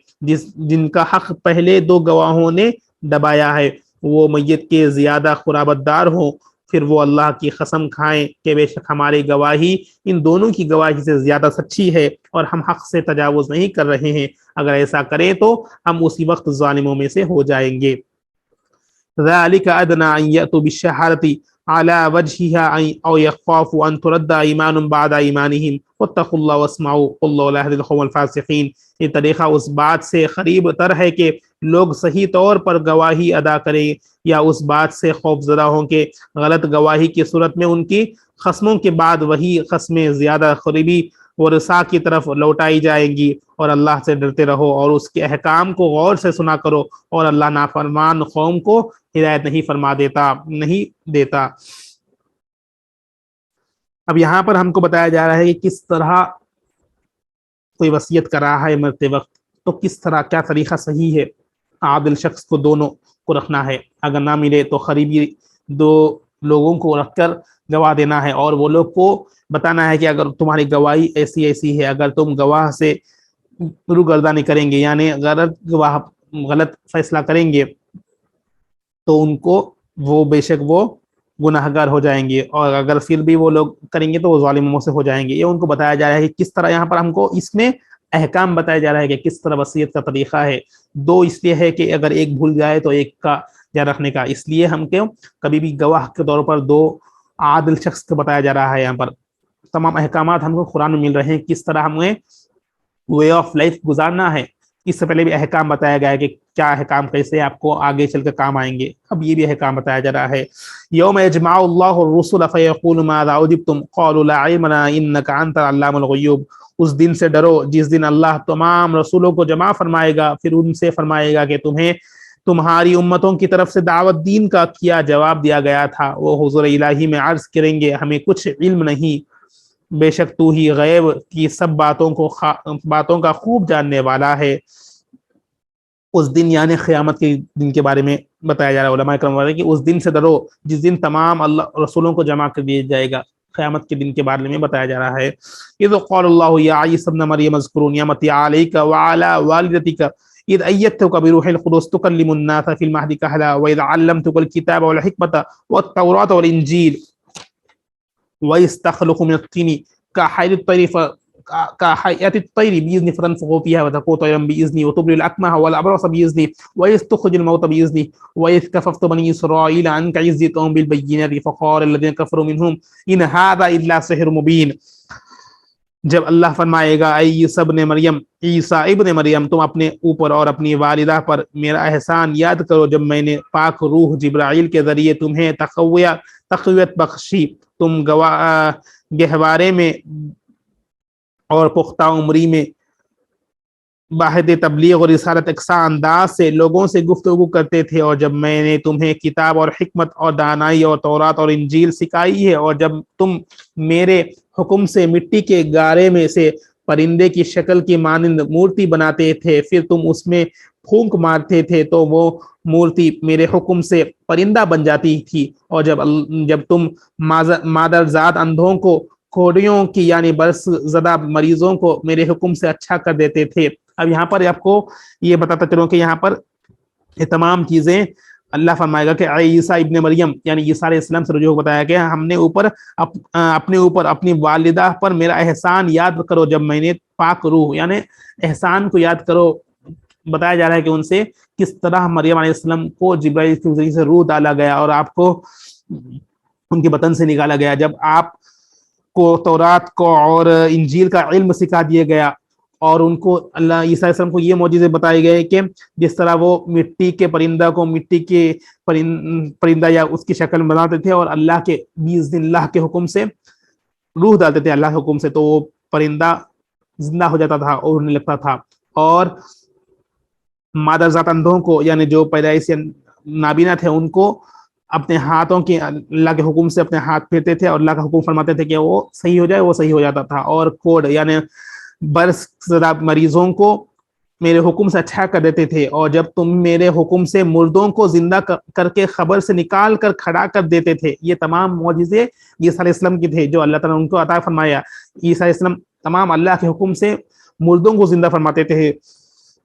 جن کا حق پہلے دو گواہوں نے دبایا ہے، وہ میت کے زیادہ قرابت دار ہوں، پھر وہ اللہ کی قسم کھائیں کہ بے شک ہماری گواہی ان دونوں کی گواہی سے زیادہ سچی ہے اور ہم حق سے تجاوز نہیں کر رہے ہیں، اگر ایسا کریں تو ہم اسی وقت ظالموں میں سے ہو جائیں گے۔ ذَلِكَ أَدْنَىٰ أَن يَأْتُوا بِالشَّهَادَةِ عَلَىٰ وَجْهِهَا أَوْ يَخَافُوا أَن تُرَدَّ أَيْمَانٌ بَعْدَ أَيْمَانِهِمْ وَاتَّقُوا اللَّهَ وَاسْمَعُوا وَاللَّهُ لَا يَهْدِي الْقَوْمَ الْفَاسِقِينَ۔ یہ طریقہ اس بات سے قریب تر ہے کہ لوگ صحیح طور پر گواہی ادا کریں، یا اس بات سے خوف زدہ ہوں کہ غلط گواہی کی صورت میں ان کی قسموں کے بعد وہی قسمیں زیادہ قریبی ورثاء کی طرف لوٹائی جائیں گی، اور اللہ سے ڈرتے رہو اور اس کے احکام کو غور سے سنا کرو، اور اللہ نافرمان قوم کو ہدایت نہیں دیتا۔ اب یہاں پر ہم کو بتایا جا رہا ہے کہ کس طرح کوئی وصیت کر رہا ہے مرتے وقت، تو کس طرح کیا طریقہ صحیح ہے، عادل شخص کو دونوں کو رکھنا ہے، اگر نہ ملے تو قریبی دو لوگوں کو رکھ کر گواہ دینا ہے، اور وہ لوگ کو بتانا ہے کہ اگر تمہاری گواہی ایسی ہے، اگر تم گواہ سے روگردانی کریں گے یعنی غلط فیصلہ کریں گے تو ان کو وہ بے شک وہ گناہ گار ہو جائیں گے، اور اگر پھر بھی وہ لوگ کریں گے تو وہ ظالموں سے ہو جائیں گے۔ یہ ان کو بتایا جا رہا ہے کہ کس طرح، یہاں پر ہم کو اس میں احکام بتایا جا رہا ہے کہ کس طرح وصیت کا طریقہ ہے۔ دو اس لیے ہے کہ اگر ایک بھول جائے تو ایک کا یا رکھنے کا، اس لیے ہم کو کبھی بھی گواہ کے طور پر دو عادل شخص کو بتایا جا رہا ہے۔ یہاں پر تمام احکامات ہم کو قرآن میں مل رہے ہیں، کس طرح ہمیں وے آف لائف گزارنا ہے۔ اس سے پہلے بھی احکام بتایا گیا ہے کہ کیا احکام کیسے آپ کو آگے چل کر کام آئیں گے، اب یہ بھی احکام بتایا جا رہا ہے۔ یوم یجمع اللہ الرسل فیقول ماذا اجبتم قالوا لا علم لنا انک انت علام الغیوب۔ اس دن سے ڈرو جس دن اللہ تمام رسولوں کو جمع فرمائے گا، پھر ان سے فرمائے گا کہ تمہیں تمہاری امتوں کی طرف سے دعوت دین کا کیا جواب دیا گیا تھا۔ وہ حضور الہی میں عرض کریں گے ہمیں کچھ علم نہیں، بے شک تو ہی غیب کی سب باتوں کا خوب جاننے والا ہے۔ اس دن یعنی قیامت کے دن کے بارے میں بتایا جا رہا ہے، علماء کرام کہ اس دن سے ڈرو جس دن تمام اللہ رسولوں کو جمع کر دیا جائے گا، قیامت کے دن کے بارے میں بتایا جا رہا ہے۔ اذ قال اللہ یا عیسی ابن مریم اذکر نعمتی علیک وعلی والدتک اذ ایدتک بروح القدس تکلم الناس فی المہد کہلا واذ علمتک الکتاب والحکمۃ والتوراۃ والانجیل وإذ تخلق من الطين كحياة الطير بإذني فتنفخ فيها وتكون طيرا بإذني وتبرئ الأكمه والأبرص بإذني وإذ تخرج الموتى بإذني وإذ كففت بني إسرائيل عنك إذ جئتهم بالبينات فقال الذين كفروا منهم إن هذا إلا سحر مبين۔ جب اللہ فرمائے گا اے عیسیٰ ابن مریم تم اپنے اوپر اور اپنی والدہ پر میرا احسان یاد کرو جب میں نے پاک روح جبرائیل کے ذریعے تمہیں تقویت بخشی، تم گہوارے میں اور پختہ عمری میں باہد تبلیغ اور رسالت یکساں انداز سے لوگوں سے گفتگو کرتے تھے، اور جب میں نے تمہیں کتاب اور حکمت اور دانائی اور تورات اور انجیل سکھائی ہے، اور جب تم میرے حکم سے مٹی کے گارے میں سے پرندے کی شکل کی مانند مورتی بناتے تھے، پھر تم اس میں پھونک مارتے تھے تو وہ مورتی میرے حکم سے پرندہ بن جاتی تھی، اور جب تم مادرزاد اندھوں کو، کوڑیوں کی یعنی برس زدہ مریضوں کو میرے حکم سے اچھا کر دیتے تھے۔ اب یہاں پر آپ کو یہ بتاتا چلوں کہ یہاں پر یہ تمام چیزیں اللہ فرمائے گا کہ عیسیٰ ابن مریم یعنی عیسیٰ علیہ السلام سے رجوع بتایا گیا، ہم نے اپنے اوپر اپنی والدہ پر میرا احسان یاد کرو جب میں نے پاک روح یعنی احسان کو یاد کرو۔ بتایا جا رہا ہے کہ ان سے کس طرح مریم علیہ السلام کو جبرائیل کے ذریعے سے روح ڈالا گیا اور آپ کو ان کے بطن سے نکالا گیا، جب آپ کو تورات کو اور انجیل کا علم سکھا دیا گیا، اور ان کو اللہ عیسیٰ علیہ السلام کو یہ معجزے بتائے گئے کہ جس طرح وہ مٹی کے پرندہ کو مٹی کے پرندہ یا اس کی شکل میں بناتے تھے اور اللہ کے باذن اللہ کے حکم سے روح ڈالتے تھے اللہ کے حکم سے، تو وہ پرندہ زندہ ہو جاتا تھا اور اڑنے لگتا تھا، اور مادرزاد اندھوں کو یعنی جو پیدائش سے نابینا تھے ان کو اپنے ہاتھوں کے اللہ کے حکم سے اپنے ہاتھ پھیرتے تھے اور اللہ کا حکم فرماتے تھے کہ وہ صحیح ہو جائے، وہ صحیح ہو جاتا تھا، اور کوڑ یعنی برس زدہ مریضوں کو میرے حکم سے اچھا کر دیتے تھے، اور جب تم میرے حکم سے مردوں کو زندہ کر کے خبر سے نکال کر کھڑا کر دیتے تھے۔ یہ تمام معجزے عیسیٰ علیہ السلام کی تھے جو اللہ تعالیٰ نے ان کو عطا فرمایا۔ عیسیٰ علیہ السلام تمام اللہ کے حکم سے مردوں کو زندہ فرماتے تھے،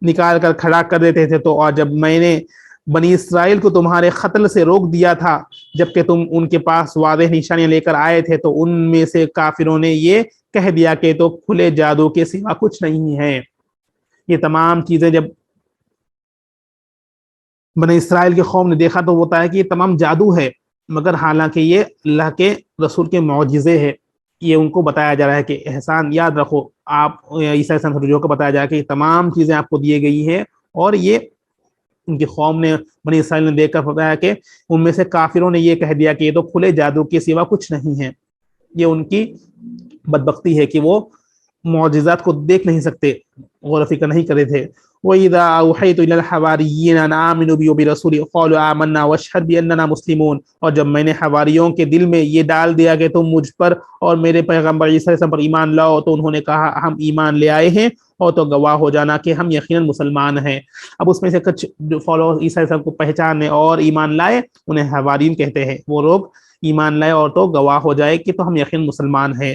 نکال کر کھڑا کر دیتے تھے۔ تو اور جب میں نے بنی اسرائیل کو تمہارے قتل سے روک دیا تھا جبکہ تم ان کے پاس واضح نشانیاں لے کر آئے تھے، تو ان میں سے کافروں نے یہ کہہ دیا کہ تو کھلے جادو کے سوا کچھ نہیں ہے۔ یہ تمام چیزیں جب بنی اسرائیل کے قوم نے دیکھا تو وہ بتایا کہ یہ تمام جادو ہے، مگر حالانکہ یہ اللہ کے رسول کے معجزے ہے۔ یہ ان کو بتایا جا رہا ہے کہ احسان یاد رکھو، آپ عیسیٰ علیہ السلام رجوع کو بتایا جا رہا ہے کہ یہ تمام چیزیں آپ کو دی گئی ہے، اور یہ ان کی قوم نے بنی اسرائیل نے دیکھ کر بتایا کہ ان میں سے کافروں نے یہ کہہ دیا کہ یہ تو کھلے جادو کے سوا کچھ نہیں ہے۔ یہ ان کی بدبختی ہے کہ وہ معجزات کو دیکھ نہیں سکتے، غور و فکر نہیں کرے تھے۔ وَإِذَا أَوْحَيْتُ إِلَى الْحَوَارِيِّينَ أَنْ آمِنُوا بِي وَبِرَسُولِي قَالُوا آمَنَّا وَاشْهَدْ بِأَنَّنَا مُسْلِمُونَ، اور جب میں نے حواریوں کے دل میں یہ ڈال دیا کہ تم مجھ پر اور میرے پیغمبر عیسیٰ علیہ السلام پر ایمان لاؤ، تو انہوں نے کہا ہم ایمان لے آئے ہیں، اور تو گواہ ہو جانا کہ ہم یقیناً مسلمان ہیں۔ اب اس میں سے کچھ جو فالوور عیسیٰ علیہ السلام کو پہچانے اور ایمان لائے انہیں حوارین کہتے ہیں، وہ لوگ ایمان لائے اور تو گواہ ہو جائے کہ تو ہم یقین مسلمان ہیں۔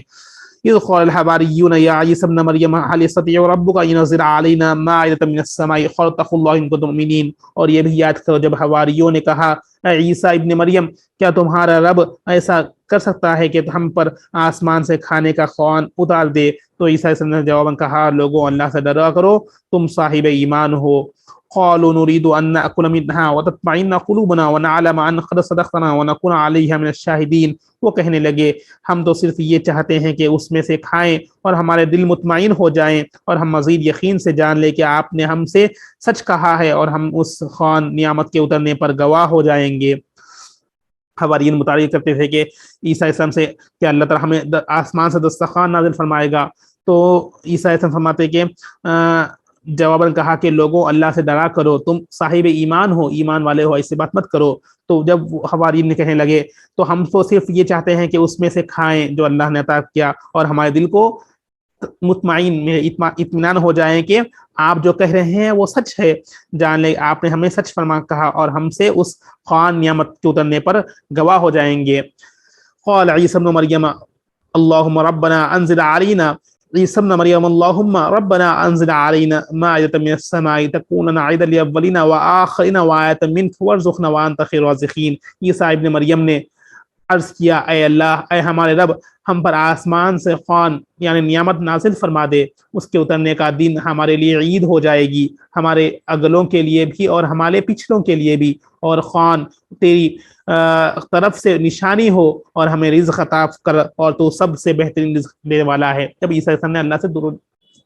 اذ قال الحواريون يا عيسى ابن مريم هل يستطيع ربك ان ينزل علينا مائدة من السماء قال اتقوا الله ان كنتم مؤمنين، اور یہ بھی یاد کرو جب حواریوں نے کہا اے عیسیٰ ابن مریم کیا تمہارا رب ایسا کر سکتا ہے کہ ہم پر آسمان سے کھانے کا خوان اتار دے؟ تو عیسیٰ علیہ السلام نے جواباً کہا لوگوں اللہ سے ڈرا کرو، تم صاحب ایمان ہو۔ قالوا نريد ان ناكل منها وتطمئن قلوبنا ونعلم ان قد صدقتنا ونكون عليها من الشاهدين، وہ کہنے لگے ہم تو صرف یہ چاہتے ہیں کہ اس میں سے کھائیں اور ہمارے دل مطمئن ہو جائیں اور ہم مزید یقین سے جان لیں کہ آپ نے ہم سے سچ کہا ہے، اور ہم اس خوان نعمت کے اترنے پر گواہ ہو جائیں گے۔ حواریین متعارف کرتے تھے کہ عیسیٰ علیہ السلام سے کہ اللہ تعالیٰ ہمیں آسمان سے دسترخوان نازل فرمائے گا، تو عیسیٰ علیہ السلام فرماتے کہ جواباً کہا کہ لوگوں اللہ سے ڈرا کرو، تم صاحب ایمان ہو، ایمان والے ہو، ایسی بات مت کرو۔ تو جب حواریین نے کہنے لگے تو ہم تو صرف یہ چاہتے ہیں کہ اس میں سے کھائیں جو اللہ نے عطا کیا، اور ہمارے دل کو مطمئن اطمینان ہو جائیں کہ آپ جو کہہ رہے ہیں وہ سچ ہے، جان لیں آپ نے ہمیں سچ فرما کہا اور ہم سے اس خوان نعمت کے اترنے پر گواہ ہو جائیں گے۔ قال عیسی ابن مریم اللہم ربنا انزل علینا عیسی ابن مریم اللہم ربنا انزل علینا مائدۃ من السماء تکون لنا عیدا للاولین والآخرین وآیۃ منک وارزقنا وانت خیر الرازقین۔ عیسیٰ ابن مریم نے عرض کیا اے اللہ، اے ہمارے رب، ہم پر آسمان سے خوان یعنی نعمت نازل فرما دے، اس کے اترنے کا دن ہمارے لیے عید ہو جائے گی، ہمارے اگلوں کے لیے بھی اور ہمارے پچھلوں کے لیے بھی، اور خوان تیری طرف سے نشانی ہو اور ہمیں رزق عطا کر، اور تو سب سے بہترین رزق دینے والا ہے۔ جب عیسیٰ علیہ السلام نے اللہ سے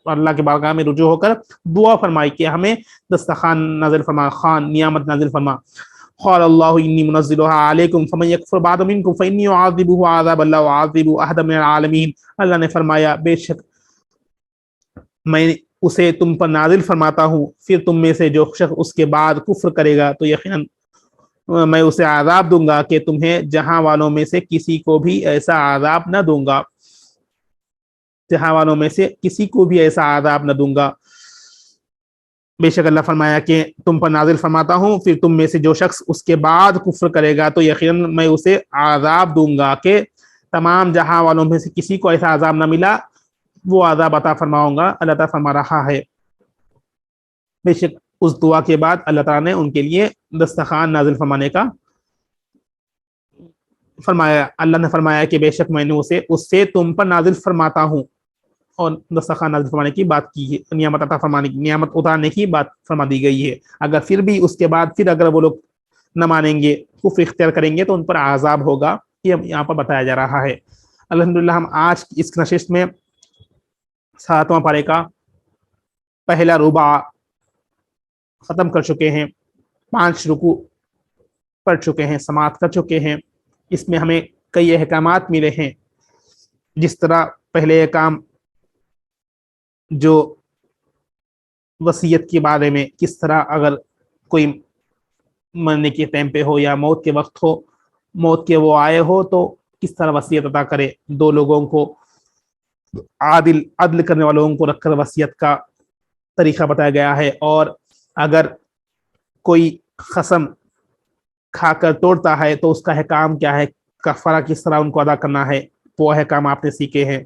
اللہ کے بارگاہ میں رجوع ہو کر دعا فرمائی کہ ہمیں دسترخوان نازل فرما، خوان نعمت نازل فرما، قال اللہ انی منزلها علیکم فمن یکفر بعد منکم فانی اعذبہ عذابا لا اعذب احدا من العالمین۔ اللہ نے فرمایا بے شک میں اسے تم پر نازل فرماتا ہوں، پھر تم میں سے جو شخص اس کے بعد کفر کرے گا تو یقیناً میں اسے عذاب دوں گا کہ تمہیں جہاں والوں میں سے کسی کو بھی ایسا عذاب نہ دوں گا، جہاں والوں میں سے کسی کو بھی ایسا عذاب نہ دوں گا۔ بے شک اللہ فرمایا کہ تم پر نازل فرماتا ہوں، پھر تم میں سے جو شخص اس کے بعد کفر کرے گا تو یقیناً میں اسے عذاب دوں گا کہ تمام جہاں والوں میں سے کسی کو ایسا عذاب نہ ملا، وہ عذاب عطا فرماؤں گا۔ اللہ تعالیٰ فرما رہا ہے بے شک اس دعا کے بعد اللہ تعالیٰ نے ان کے لیے دسترخوان نازل فرمانے کا فرمایا۔ اللہ نے فرمایا کہ بے شک میں نے اس سے تم پر نازل فرماتا ہوں، اور دسترخوان نازل فرمانے کی بات کی ہے، نعمت عطا فرمانے کی، نعمت اتارنے کی بات فرما دی گئی ہے۔ اگر پھر بھی اس کے بعد پھر اگر وہ لوگ نہ مانیں گے، کفر اختیار کریں گے تو ان پر عذاب ہوگا، یہ یہاں پر بتایا جا رہا ہے۔ الحمدللہ ہم آج کی اس نشست میں 7واں پارے کا پہلا ربع ختم کر چکے ہیں، 5 رکوع پڑھ چکے ہیں، سماعت کر چکے ہیں۔ اس میں ہمیں کئی احکامات ملے ہیں، جس طرح پہلے احکام جو وصیت کے بارے میں، کس طرح اگر کوئی مرنے کے ٹائم پہ ہو یا موت کے وقت ہو، موت کے وہ آئے ہو تو کس طرح وصیت عطا کرے، 2 لوگوں کو عدل کرنے والوں کو رکھ کر وصیت کا طریقہ بتایا گیا ہے، اور اگر کوئی قسم کھا کر توڑتا ہے تو اس کا احکام کیا ہے، کفارہ کس طرح ان کو ادا کرنا ہے، وہ احکام آپ نے سیکھے ہیں۔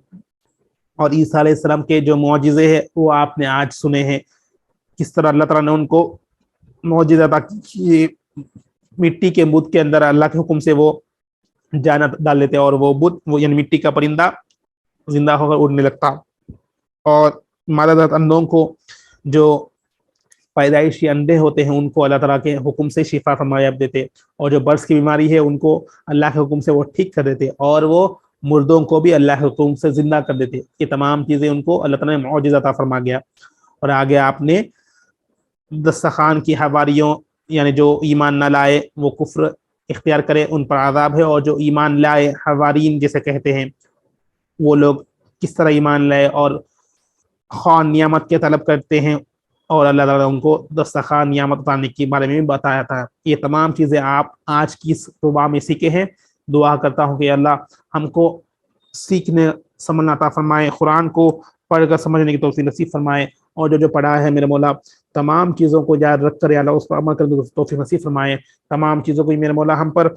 اور عیسیٰ علیہ السلام کے جو معجزے ہیں وہ آپ نے آج سنے ہیں، کس طرح اللہ تعالیٰ نے ان کو معجزہ عطا کی، مٹی کے بت کے اندر اللہ کے حکم سے وہ جان ڈال لیتے اور وہ بت، وہ یعنی مٹی کا پرندہ زندہ ہو کر اڑنے لگتا، اور مادہ اندوں کو جو پیدائشی انڈے ہوتے ہیں ان کو اللہ تعالیٰ کے حکم سے شفا فرمایاب دیتے، اور جو برس کی بیماری ہے ان کو اللہ کے حکم سے وہ ٹھیک کر دیتے، اور وہ مردوں کو بھی اللہ کے حکم سے زندہ کر دیتے۔ یہ تمام چیزیں ان کو اللہ تعالیٰ نے معجزہ عطا فرما گیا۔ اور آگے آپ نے دسترخوان کی حواریوں، یعنی جو ایمان نہ لائے وہ کفر اختیار کرے ان پر عذاب ہے، اور جو ایمان لائے حوارین جسے کہتے ہیں، وہ لوگ کس طرح ایمان لائے اور خوان نعمت کے طلب کرتے ہیں، اور اللہ تعالیٰ ان کو دسترخوان نعمت اتارنے کے بارے میں بھی بتایا تھا۔ یہ تمام چیزیں آپ آج کی اس ربع میں سیکھے ہیں۔ دعا کرتا ہوں کہ اللہ ہم کو سیکھنے سمجھنا عطا فرمائے، قرآن کو پڑھ کر سمجھنے کی توفیق نصیب فرمائے، اور جو پڑھا ہے میرے مولا تمام چیزوں کو یاد رکھ کر یا اللہ اس پر عمل کرنے کی توفیق نصیب فرمائے، تمام چیزوں کو میرے مولا ہم پر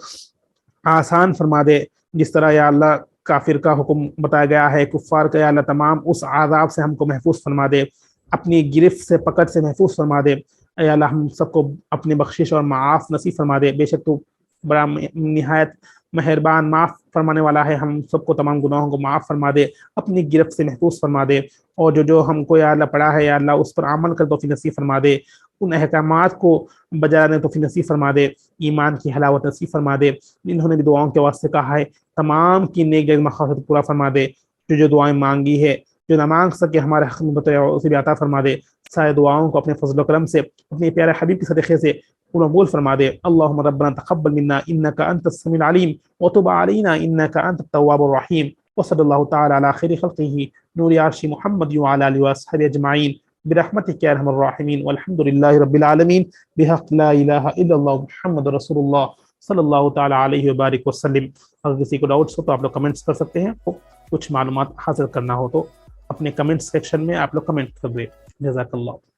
آسان فرما دے، جس طرح یا اللہ کافر کا حکم بتایا گیا ہے، کفار کا، یا اللہ تمام اس عذاب سے ہم کو محفوظ فرما دے، اپنی گرفت سے پکڑ سے محفوظ فرما دے، اے اللہ ہم سب کو اپنی بخشش اور معاف نصیب فرما دے، بے شک تو بڑا نہایت مہربان معاف فرمانے والا ہے، ہم سب کو تمام گناہوں کو معاف فرما دے، اپنی گرفت سے محفوظ فرما دے، اور جو ہم کو یا اللہ پڑھا ہے یا اللہ اس پر عمل کر توفیق نصیب فرما دے، ان احکامات کو بجا لانے توفیق نصیب فرما دے، ایمان کی حلاوت نصیب فرما دے، انہوں نے بھی دعاؤں کے واسطے کہا ہے تمام کی نیک جائز مقاصد پورا فرما دے، جو دعائیں مانگی ہے، جو نہ مانگ سکے ہمارے حق میں بتایا اسے بھی عطا فرما دے، سارے دعاؤں کو اپنے فضل و کرم سے اپنے پیارے حبیب کے صدقے سے قبول فرما دے۔ اللہم ربنا تقبل منا انک انت السمیع العلیم وتب علینا انک انت التواب الرحیم، وصلی اللہ تعالی علی خیر خلقہ نور عرش محمد وعلی آلہ وصحبہ اجمعین برحمتک یا ارحم الراحمین، والحمد للہ رب العالمین، بحق لا الہ الا اللہ محمد رسول اللہ صلی اللہ تعالی علیہ وبارک وسلم۔ اگر کسی کو ڈاؤٹس ہو تو آپ لوگ کمنٹس کر سکتے ہیں، کچھ معلومات حاصل کرنا ہو تو اپنے کمنٹ سیکشن میں آپ لوگ کمنٹ کر دیں۔ جزاک اللہ۔